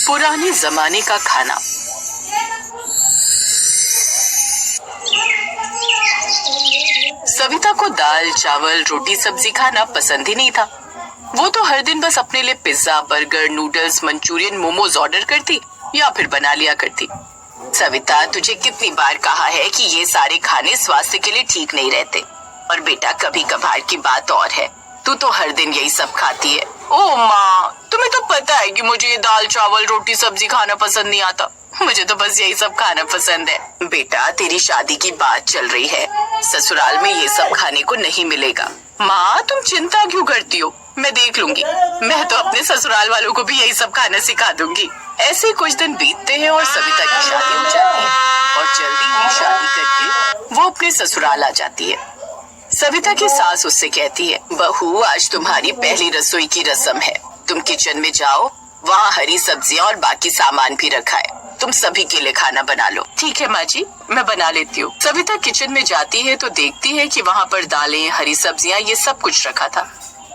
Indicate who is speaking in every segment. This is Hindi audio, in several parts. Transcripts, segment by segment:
Speaker 1: पुराने जमाने का खाना। सविता को दाल चावल रोटी सब्जी खाना पसंद ही नहीं था। वो तो हर दिन बस अपने लिए pizza burger noodles Manchurian momos order करती या फिर बना लिया करती। सविता, तुझे कितनी बार कहा है कि ये सारे खाने स्वास्थ्य के लिए ठीक नहीं रहते। और बेटा, कभी कभार की बात और है, तू तो हर दिन यही सब खाती है। ओ माँ, तुम्हें तो पता है कि मुझे ये दाल चावल रोटी सब्जी खाना पसंद नहीं आता। मुझे तो बस यही सब खाना पसंद है। बेटा, तेरी शादी की बात चल रही है, ससुराल में ये सब खाने को नहीं मिलेगा। माँ, तुम चिंता क्यों करती हो, मैं देख लूंगी। मैं तो अपने ससुराल वालों को भी यही सब खाना सिखा दूंगी। ऐसे कुछ दिन बीतते हैं और सविता की शादी हो जाती है और जल्दी ही शादी करके वो अपने ससुराल आ जाती है। सविता की सास उससे कहती है, बहू, आज तुम्हारी पहली रसोई की रस्म है। तुम किचन में जाओ, वहाँ हरी सब्जियाँ और बाकी सामान भी रखा है, तुम सभी के लिए खाना बना लो। ठीक है माँ जी, मैं बना लेती हूँ। सविता किचन में जाती है तो देखती है कि वहाँ पर दालें हरी सब्जियाँ ये सब कुछ रखा था।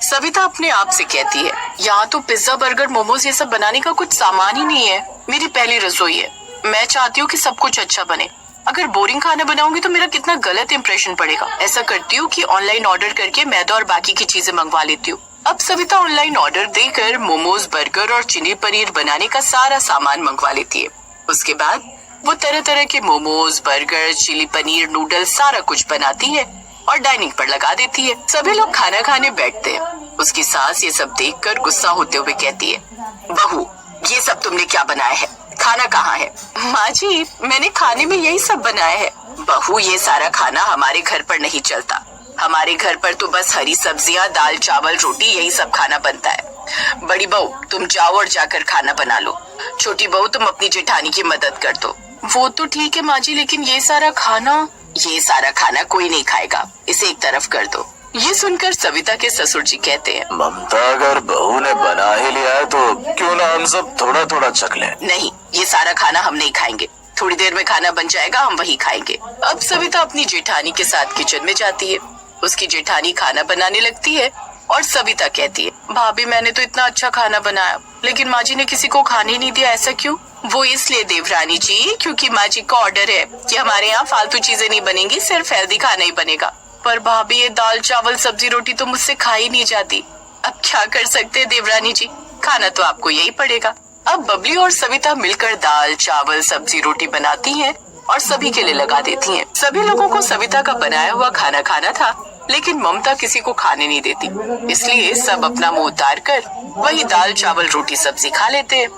Speaker 1: सविता अपने आप से कहती है, यहाँ तो पिज्जा बर्गर मोमोज ये सब बनाने का कुछ सामान ही नहीं है। मेरी पहली रसोई है, मैं चाहती हूँ कि सब कुछ अच्छा बने। अगर बोरिंग खाना बनाऊंगी तो मेरा कितना गलत इंप्रेशन पड़ेगा। ऐसा करती हूँ कि ऑनलाइन ऑर्डर करके मैदा और बाकी की चीजें मंगवा लेती हूँ। अब सविता ऑनलाइन ऑर्डर देकर मोमोज बर्गर और चिली पनीर बनाने का सारा सामान मंगवा लेती है। उसके बाद वो तरह तरह के momos burger chilli paneer noodles सारा कुछ बनाती है और डाइनिंग पर लगा देती है। सभी लोग खाना खाने बैठते हैं। उसकी सास ये सब देखकर गुस्सा होते हुए कहती है, बहू, ये सब तुमने क्या बनाया है? खाना कहाँ है? माँ जी, मैंने खाने में यही सब बनाया है। बहू, ये सारा खाना हमारे घर पर नहीं चलता। हमारे घर पर तो बस हरी सब्जियाँ दाल चावल रोटी यही सब खाना बनता है। बड़ी बहू, तुम जाओ और जाकर खाना बना लो। छोटी बहू, तुम अपनी जेठानी की मदद कर दो। वो तो ठीक है माँ जी, लेकिन ये सारा खाना कोई नहीं खाएगा, इसे एक तरफ कर दो। ये सुनकर सविता के ससुर जी कहते हैं,
Speaker 2: ममता, अगर बहू ने बना ही लिया है तो क्यों ना हम सब थोड़ा थोड़ा चख लें।
Speaker 1: नहीं, ये सारा खाना हम नहीं खाएंगे। थोड़ी देर में खाना बन जाएगा, हम वही खाएंगे। अब सविता अपनी जेठानी के साथ किचन में जाती है। उसकी जेठानी खाना बनाने लगती है और सविता कहती है, भाभी, मैंने तो इतना अच्छा खाना बनाया, लेकिन माँ जी ने किसी को खाने नहीं दिया। ऐसा क्यों? वो इसलिए देवरानी जी, क्योंकि माँ जी का ऑर्डर है कि हमारे यहाँ फालतू चीजें नहीं बनेंगी, सिर्फ हेल्दी खाना ही बनेगा। पर भाभी, ये दाल चावल सब्जी रोटी तो मुझसे खाई नहीं जाती। अब क्या कर सकते हैं देवरानी जी, खाना तो आपको यही पड़ेगा। अब बबली और सविता मिलकर दाल चावल सब्जी रोटी बनाती हैं और सभी के लिए लगा देती हैं। सभी लोगों को सविता का बनाया हुआ खाना खाना था, लेकिन ममता किसी को खाने नहीं देती, इसलिए सब अपना मुंह उतार कर वही दाल चावल रोटी सब्जी खा लेते हैं।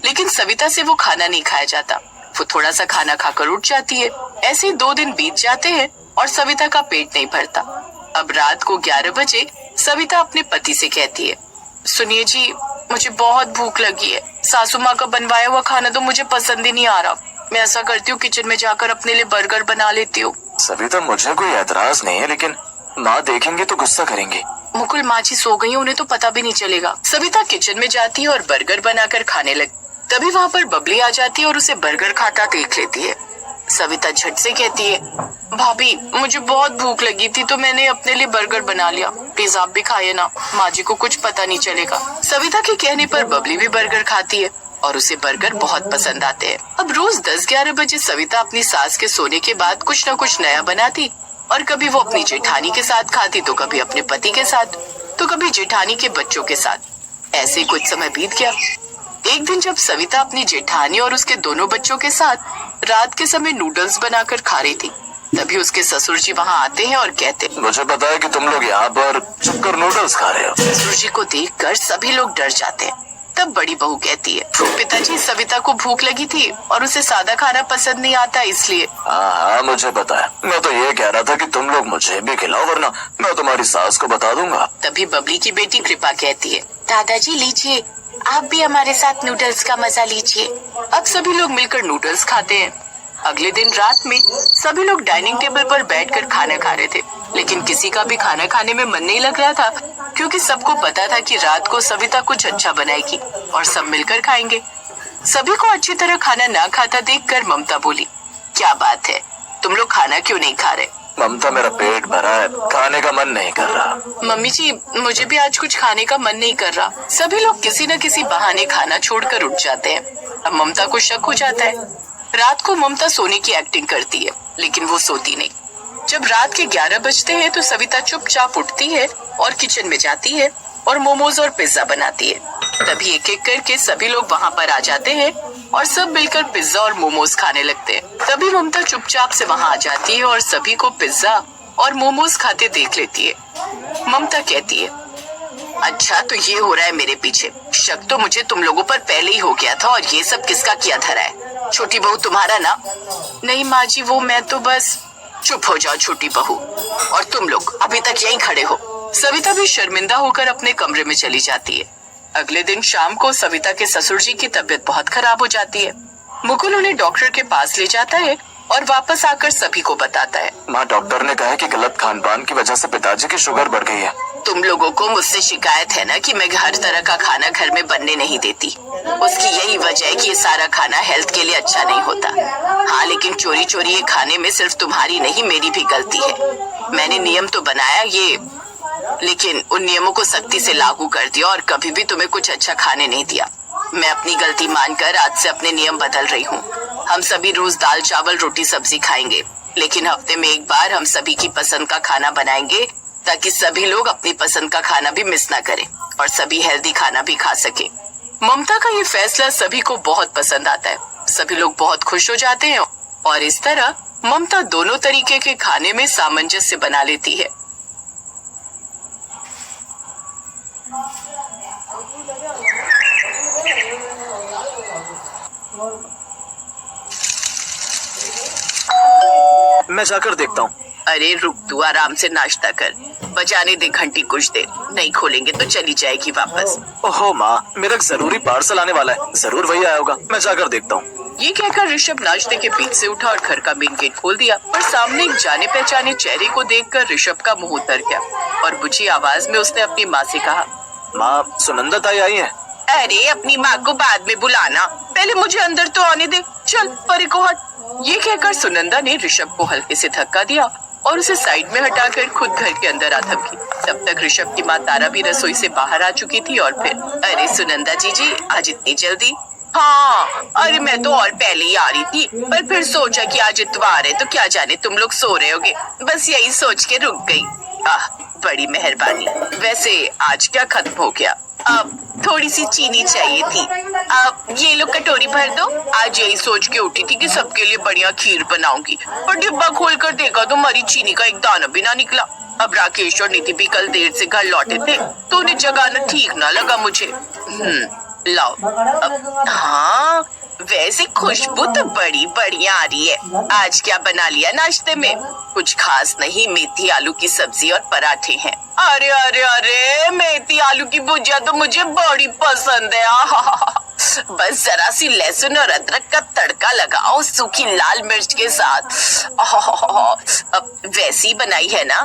Speaker 1: लेकिन सविता से वो खाना नहीं खाया जाता। वो थोड़ा सा खाना खाकर उठ जाती है। ऐसे 2 दिन बीत जाते हैं और सविता का पेट नहीं भरता। अब रात को 11 बजे सविता अपने पति से कहती है, सुनिए जी, मुझे बहुत भूख लगी है। सासू माँ का बनवाया हुआ खाना तो मुझे पसंद ही नहीं आ रहा। मैं ऐसा करती हूँ, किचन में जाकर अपने लिए बर्गर बना लेती हूँ।
Speaker 2: सविता, मुझे कोई एतराज नहीं है, लेकिन माँ देखेंगे तो गुस्सा करेंगे।
Speaker 1: मुकुल, माँ जी सो गई, उन्हें तो पता भी नहीं चलेगा। सविता किचन में जाती है और बर्गर बनाकर खाने लगती। तभी वहाँ पर बबली आ जाती है और उसे बर्गर खाता देख लेती है। सविता झट से कहती है, भाभी, मुझे बहुत भूख लगी थी तो मैंने अपने लिए बर्गर बना लिया। प्लीज आप भी खाइए ना, माँ जी को कुछ पता नहीं चलेगा। सविता के कहने पर बबली भी बर्गर खाती है और उसे बर्गर बहुत पसंद आते हैं। अब रोज 10-11 बजे सविता अपनी सास के सोने के बाद कुछ न कुछ नया बनाती और कभी वो अपनी जेठानी के साथ खाती तो कभी अपने पति के साथ तो कभी जेठानी के बच्चों के साथ। ऐसे कुछ समय बीत गया। एक दिन जब सविता अपनी जेठानी और उसके दोनों बच्चों के साथ रात के समय नूडल्स बनाकर खा रही थी, तभी उसके ससुर जी वहाँ आते हैं और कहते,
Speaker 2: मुझे पता है कि तुम लोग यहाँ पर छुपकर नूडल्स खा रहे हो।
Speaker 1: ससुर जी को देखकर सभी लोग डर जाते हैं। तब बड़ी बहू कहती है, पिताजी, सविता को भूख लगी थी और उसे सादा खाना पसंद नहीं आता, इसलिए।
Speaker 2: हाँ, मुझे पता है। मैं तो ये कह रहा था कि तुम लोग मुझे भी खिलाओ, वरना मैं तुम्हारी सास को बता दूंगा।
Speaker 1: तभी बबली की बेटी कृपा कहती है, दादाजी लीजिए, आप भी हमारे साथ नूडल्स का मजा लीजिए। अब सभी लोग मिलकर नूडल्स खाते हैं। अगले दिन रात में सभी लोग डाइनिंग टेबल पर बैठकर खाना खा रहे थे, लेकिन किसी का भी खाना खाने में मन नहीं लग रहा था, क्योंकि सबको पता था कि रात को सविता कुछ अच्छा बनाएगी और सब मिलकर खाएंगे। सभी को अच्छी तरह खाना ना खाता देखकर ममता बोली, क्या बात है, तुम लोग खाना क्यों नहीं खा रहे?
Speaker 2: ममता मेरा पेट भरा है, खाने का मन नहीं कर रहा।
Speaker 1: मम्मी जी, मुझे भी आज कुछ खाने का मन नहीं कर रहा। सभी लोग किसी न किसी बहाने खाना छोड़कर उठ जाते हैं। अब ममता को शक हो जाता है। रात को ममता सोने की एक्टिंग करती है, लेकिन वो सोती नहीं। जब रात के 11 बजते हैं तो सविता चुपचाप उठती है और किचन में जाती है और मोमोज और पिज्जा बनाती है। तभी एक एक करके सभी लोग वहाँ पर आ जाते हैं और सब मिलकर पिज्जा और मोमोज खाने लगते हैं। तभी ममता चुपचाप से वहाँ आ जाती है और सभी को पिज्जा और मोमोज खाते देख लेती है। ममता कहती है, अच्छा तो ये हो रहा है मेरे पीछे। शक तो मुझे तुम लोगों पर पहले ही हो गया था, और ये सब किसका किया धरा है? छोटी बहू तुम्हारा ना? नहीं माँ जी, वो मैं तो बस। चुप हो जाओ छोटी बहू, और तुम लोग अभी तक यहीं खड़े हो। सविता भी शर्मिंदा होकर अपने कमरे में चली जाती है। अगले दिन शाम को सविता के ससुर जी की तबीयत बहुत खराब हो जाती है। मुकुल उन्हें डॉक्टर के पास ले जाता है और वापस आकर सभी को बताता है।
Speaker 2: माँ, डॉक्टर ने कहा है कि गलत खान पान की वजह से पिताजी की शुगर बढ़ गई है।
Speaker 1: तुम लोगों को मुझसे शिकायत है ना कि मैं हर तरह का खाना घर में बनने नहीं देती। उसकी यही वजह है कि ये सारा खाना हेल्थ के लिए अच्छा नहीं होता। हाँ, लेकिन चोरी चोरी ये खाने में सिर्फ तुम्हारी नहीं, मेरी भी गलती है। मैंने नियम तो बनाया ये, लेकिन उन नियमों को सख्ती से लागू कर दिया और कभी भी तुम्हें कुछ अच्छा खाने नहीं दिया। मैं अपनी गलती मानकर आज से अपने नियम बदल रही हूँ। हम सभी रोज दाल चावल रोटी सब्जी खाएंगे, लेकिन हफ्ते में एक बार हम सभी की पसंद का खाना बनाएंगे, ताकि सभी लोग अपनी पसंद का खाना भी मिस ना करें और सभी हेल्दी खाना भी खा सके। ममता का ये फैसला सभी को बहुत पसंद आता है। सभी लोग बहुत खुश हो जाते हैं और इस तरह ममता दोनों तरीके के खाने में सामंजस्य बना लेती है।
Speaker 2: मैं जाकर देखता हूँ।
Speaker 1: अरे रुक, तू आराम से नाश्ता कर। बजाने दे घंटी कुछ देर, नहीं खोलेंगे तो चली जाएगी वापस।
Speaker 2: ओहो माँ, मेरा एक जरूरी पार्सल आने वाला है, जरूर वही आया होगा। मैं जाकर देखता हूँ।
Speaker 1: ये कहकर ऋषभ नाश्ते के बीच से उठा और घर का मेन गेट खोल दिया, पर सामने एक जाने पहचाने चेहरे को देखकर ऋषभ का मुंह उतर गया और बुझी आवाज में उसने अपनी माँ से कहा,
Speaker 2: माँ, सुनंदा ताई आई है।
Speaker 1: अरे अपनी माँ को बाद में बुलाना, पहले मुझे अंदर तो आने दे। चल परे को हट। ये कहकर सुनंदा ने ऋषभ को हल्के से धक्का दिया और उसे साइड में हटाकर खुद घर के अंदर आ धमकी। तब तक ऋषभ की माँ तारा भी रसोई से बाहर आ चुकी थी और फिर, अरे सुनंदा जी आज इतनी जल्दी? हाँ, अरे मैं तो और पहले ही आ रही थी, पर फिर सोचा कि आज इतवार है तो क्या जाने तुम लोग सो रहे होगे, बस यही सोच के रुक गई। बड़ी मेहरबानी। वैसे आज क्या खत्म हो गया? अब थोड़ी सी चीनी चाहिए थी। अब ये लो कटोरी भर दो। आज यही सोच के उठी थी कि सबके लिए बढ़िया खीर बनाऊंगी, पर डिब्बा खोल कर देखा तो मरी चीनी का एक दाना भी ना निकला। अब राकेश और निधि भी कल देर से घर लौटे थे तो उन्हें जगाना ठीक ना लगा मुझे। लाओ। हाँ, वैसे खुशबू तो बड़ी बढ़िया आ रही है। आज क्या बना लिया नाश्ते में? कुछ खास नहीं, मेथी आलू की सब्जी और पराठे हैं। अरे अरे अरे, मेथी आलू की भुजिया तो मुझे बड़ी पसंद है। बस जरा सी लहसुन और अदरक का तड़का लगाओ सूखी लाल मिर्च के साथ। वैसी बनाई है ना?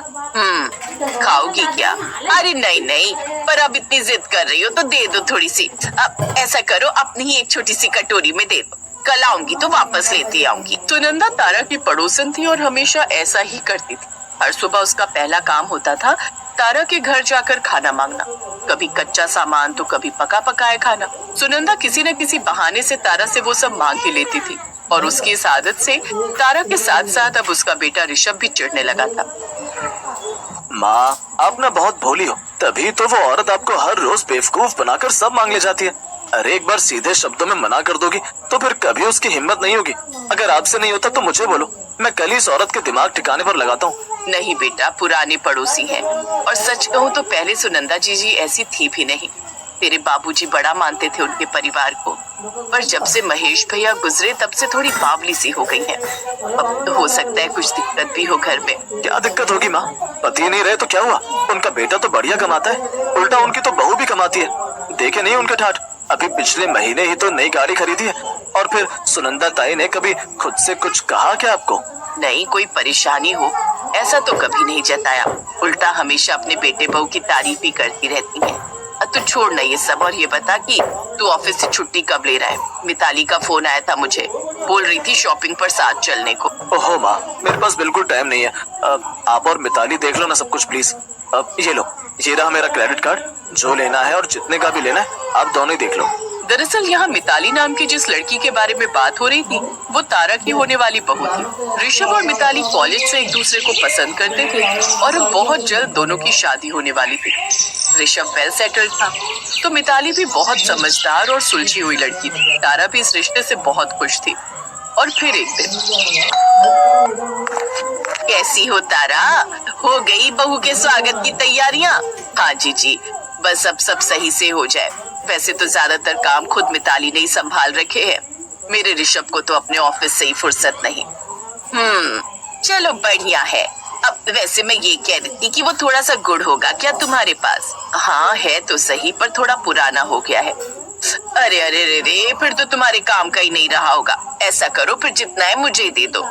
Speaker 1: खाओगी क्या? अरे नहीं नहीं, पर अब इतनी जिद कर रही हो तो दे दो थोड़ी सी। अब ऐसा करो, अपनी ही एक छोटी सी कटोरी में दे दो, कल आऊंगी तो वापस लेती आऊंगी। सुनंदा तारा की पड़ोसन थी और हमेशा ऐसा ही करती थी। हर सुबह उसका पहला काम होता था तारा के घर जाकर खाना मांगना, कभी कच्चा सामान तो कभी पका पकाया खाना। सुनंदा किसी न किसी बहाने से तारा से वो सब मांग ही लेती थी और उसकी इस आदत से तारा के साथ साथ अब उसका बेटा ऋषभ भी चिढ़ने लगा था।
Speaker 2: माँ, आप ना बहुत भोली हो, तभी तो वो औरत आपको हर रोज बेवकूफ बनाकर सब मांग ले जाती है। अरे एक बार सीधे शब्दों में मना कर दोगी तो फिर कभी उसकी हिम्मत नहीं होगी। अगर आपसे नहीं होता तो मुझे बोलो, मैं कल ही इस औरत के दिमाग ठिकाने पर लगाता हूँ।
Speaker 1: नहीं बेटा, पुराने पड़ोसी हैं और सच कहूँ तो पहले सुनंदा जी ऐसी थी भी नहीं। तेरे बाबूजी बड़ा मानते थे उनके परिवार को, पर जब से महेश भैया गुजरे तब से थोड़ी बावली सी हो गई हैं। अब तो हो सकता है कुछ दिक्कत भी हो घर में।
Speaker 2: क्या दिक्कत होगी माँ? पति नहीं रहे तो क्या हुआ? उनका बेटा तो बढ़िया कमाता है, उल्टा उनकी तो बहू भी कमाती है। देखे नहीं उनके ठाठ? अभी पिछले महीने ही तो नई गाड़ी खरीदी है। और फिर सुनंदा ताई ने कभी खुद से कुछ कहा क्या आपको?
Speaker 1: नहीं, कोई परेशानी हो ऐसा तो कभी नहीं जताया, उल्टा हमेशा अपने बेटे बहू की तारीफ ही करती रहती है। तू छोड़ ना ये सब और ये बता कि तू ऑफिस से छुट्टी कब ले रहा है। मिताली का फोन आया था मुझे, बोल रही थी शॉपिंग पर साथ चलने को।
Speaker 2: ओहो माँ, मेरे पास बिल्कुल टाइम नहीं है। आप और मिताली देख लो ना सब कुछ प्लीज। ये लो, ये रहा मेरा क्रेडिट कार्ड, जो लेना है और जितने का भी लेना है आप दोनों ही देख लो।
Speaker 1: दरअसल यहाँ मिताली नाम की जिस लड़की के बारे में बात हो रही थी वो तारा की होने वाली बहू थी। ऋषभ और मिताली कॉलेज से एक दूसरे को पसंद करते थे और अब बहुत जल्द दोनों की शादी होने वाली थी। ऋषभ वेल सेटल्ड था तो मिताली भी बहुत समझदार और सुलझी हुई लड़की थी। तारा भी इस रिश्ते से बहुत खुश थी। और फिर एक दिन, कैसी हो तारा, हो गई बहू के स्वागत की तैयारियां? हाँ जी, बस अब सब सही से हो जाए। वैसे तो ज्यादातर काम खुद मिताली ने ही संभाल रखे हैं। मेरे ऋषभ को तो अपने ऑफिस से ही फुर्सत नहीं। चलो बढ़िया है। अब वैसे मैं ये कह रही थी कि वो थोड़ा सा गुड़ होगा क्या तुम्हारे पास? हाँ है तो सही, पर थोड़ा पुराना हो गया है। अरे अरे रे रे, फिर तो तुम्हारे काम का ही नहीं रहा होगा। ऐसा करो, फिर जितना है मुझे दे दो।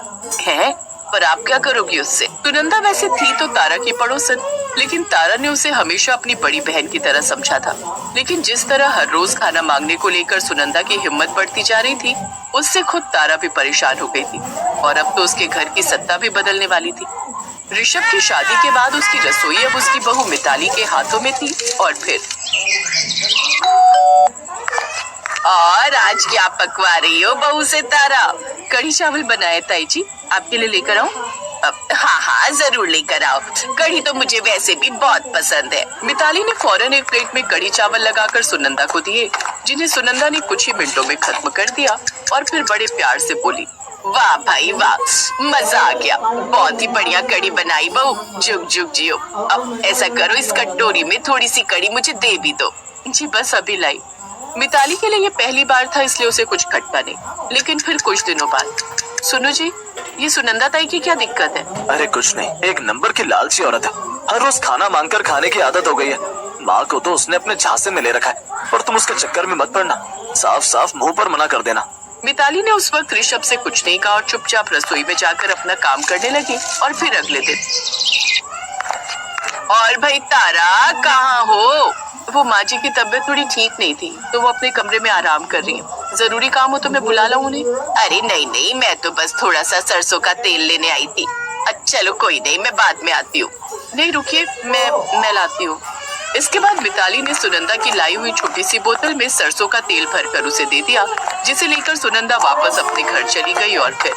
Speaker 1: है, पर आप क्या करोगी उससे? सुनंदा वैसे थी तो तारा की पड़ोसन, लेकिन तारा ने उसे हमेशा अपनी बड़ी बहन की तरह समझा था। लेकिन जिस तरह हर रोज खाना मांगने को लेकर सुनंदा की हिम्मत बढ़ती जा रही थी, उससे खुद तारा भी परेशान हो गई थी। और अब तो उसके घर की सत्ता भी बदलने वाली थी। ऋषभ की शादी के बाद उसकी रसोई अब उसकी बहू मिताली के हाथों में थी। और आज क्या पकवा रही हो बहू से तारा? कढ़ी चावल बनाए ताई जी, आपके लिए लेकर आऊं? हाँ जरूर लेकर आओ, कढ़ी तो मुझे वैसे भी बहुत पसंद है। मिताली ने फौरन एक प्लेट में कढ़ी चावल लगाकर सुनंदा को दिए, जिन्हें सुनंदा ने कुछ ही मिनटों में खत्म कर दिया और फिर बड़े प्यार से बोली, वाह भाई वाह, मजा आ गया, बहुत ही बढ़िया कढ़ी बनाई बहू, जुग जुग जियो। अब ऐसा करो, इस कटोरी में थोड़ी सी कढ़ी मुझे दे भी दो। जी बस अभी लाई। मिताली के लिए ये पहली बार था, इसलिए उसे कुछ खटका नहीं। लेकिन फिर कुछ दिनों बाद, सुनो जी, ये सुनंदा ताई की क्या दिक्कत है?
Speaker 2: अरे कुछ नहीं, एक नंबर की लालची औरत है। हर रोज खाना मांगकर खाने की आदत हो गई है। माँ को तो उसने अपने झांसे में ले रखा है, पर तुम उसके चक्कर में मत पड़ना, साफ साफ मुंह पर मना कर देना।
Speaker 1: मिताली ने उस वक्त ऋषभ से कुछ नहीं कहा और चुपचाप रसोई में जाकर अपना काम करने लगी। और फिर अगले दिन, और भाई तारा कहाँ हो? वो माँ जी की तबीयत थोड़ी ठीक नहीं थी तो वो अपने कमरे में आराम कर रही है। जरूरी काम हो तो मैं बुला लाऊं उन्हें? अरे नहीं, मैं तो बस थोड़ा सा सरसों का तेल लेने आई थी। अच्छा चलो कोई नहीं, मैं बाद में आती हूँ। नहीं रुकिए, मैं लाती हूँ। इसके बाद मिताली ने सुनंदा की लाई हुई छोटी सी बोतल में सरसों का तेल भरकर उसे दे दिया, जिसे लेकर सुनंदा वापस अपने घर चली गई। और फिर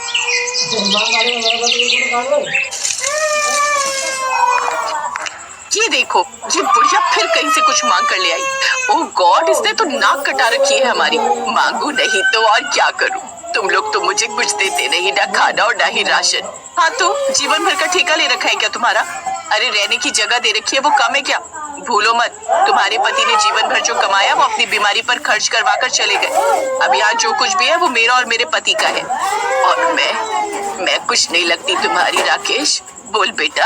Speaker 1: ये देखो, ये बुढ़िया फिर कहीं से कुछ मांग कर ले आई। ओह गॉड, इसने तो नाक कटा रखी है हमारी। मांगू नहीं तो और क्या करूं? तुम लोग तो मुझे कुछ देते नहीं, ना खाना और ना ही राशन। हाँ तो जीवन भर का ठेका ले रखा है क्या तुम्हारा? अरे रहने की जगह दे रखी है, वो कम है क्या? भूलो मत, तुम्हारे पति ने जीवन भर जो कमाया वो अपनी बीमारी पर खर्च करवा कर चले गए। अब यहाँ जो कुछ भी है वो मेरा और मेरे पति का है। और मैं कुछ नहीं लगती तुम्हारी राकेश। बोल बेटा।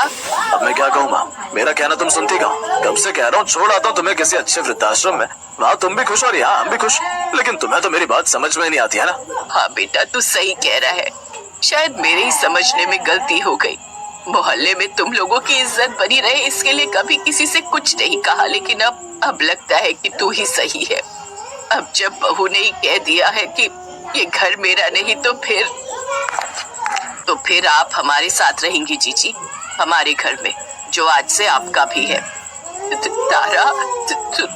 Speaker 2: अब मैं क्या कहूँ माँ, मेरा कहना तुम सुनती कहो? कब से कह रहा हूँ छोड़ आता हूँ तुम्हें किसी अच्छे वृद्धाश्रम में, वहाँ तुम भी खुश और यहाँ हम भी खुश, लेकिन तुम्हें तो मेरी बात समझ में नहीं आती है ना।
Speaker 1: हाँ बेटा तू सही कह रहा है, शायद मेरे ही समझने में गलती हो गई। मोहल्ले में तुम लोगों की इज्जत बनी रहे इसके लिए कभी किसी से कुछ नहीं कहा, लेकिन अब लगता है कि तू ही सही है। अब जब बहू ने ही कह दिया है कि ये घर मेरा नहीं तो फिर आप हमारे साथ रहेंगी जीजी, हमारे घर में, जो आज से आपका भी है। तारा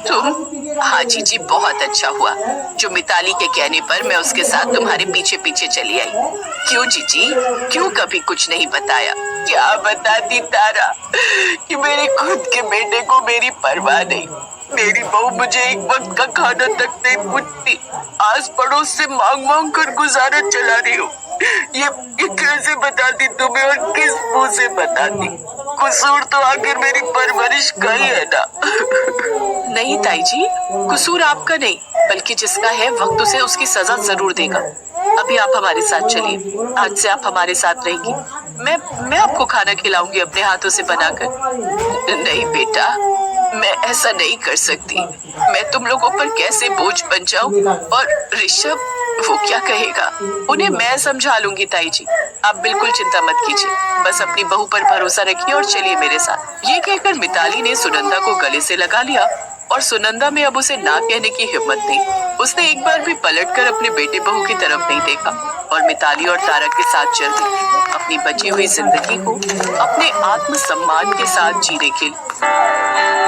Speaker 1: तुम? हाँ जीजी बहुत अच्छा हुआ जो मिताली के कहने पर मैं उसके साथ तुम्हारे पीछे पीछे चली आई। क्यों जीजी, क्यों कभी कुछ नहीं बताया? क्या बताती तारा कि मेरे खुद के बेटे को मेरी परवाह नहीं। मेरी बहू मुझे एक वक्त का खाना तक नहीं पूछती, आस पड़ोस से मांग मांग कर गुजारा चला रही हो। ये कैसे बताती तुम्हें और किस मुंह से बताती? कसूर तो आखिर मेरी परवरिश का ही है ना। नहीं ताई जी, कसूर आपका नहीं, बल्कि जिसका है वक्त उसे उसकी सजा जरूर देगा। अभी आप हमारे साथ चलिए, आज से आप हमारे साथ रहेंगी। मैं आपको खाना खिलाऊंगी अपने हाथों से बनाकर। नहीं बेटा, मैं ऐसा नहीं कर सकती। मैं तुम लोगों पर कैसे बोझ बन जाऊं? और ऋषभ वो क्या कहेगा? उन्हें मैं समझा लूंगी ताई जी, आप बिल्कुल चिंता मत कीजिए, बस अपनी बहू पर भरोसा रखिए और चलिए मेरे साथ। ये कहकर मिताली ने सुनंदा को गले से लगा लिया और सुनंदा में अब उसे ना कहने की हिम्मत नहीं। उसने एक बार भी पलटकर अपने बेटे बहू की तरफ नहीं देखा और मिताली और तारक के साथ चल दी, अपनी बची हुई जिंदगी को अपने आत्मसम्मान के साथ जीने के लिए।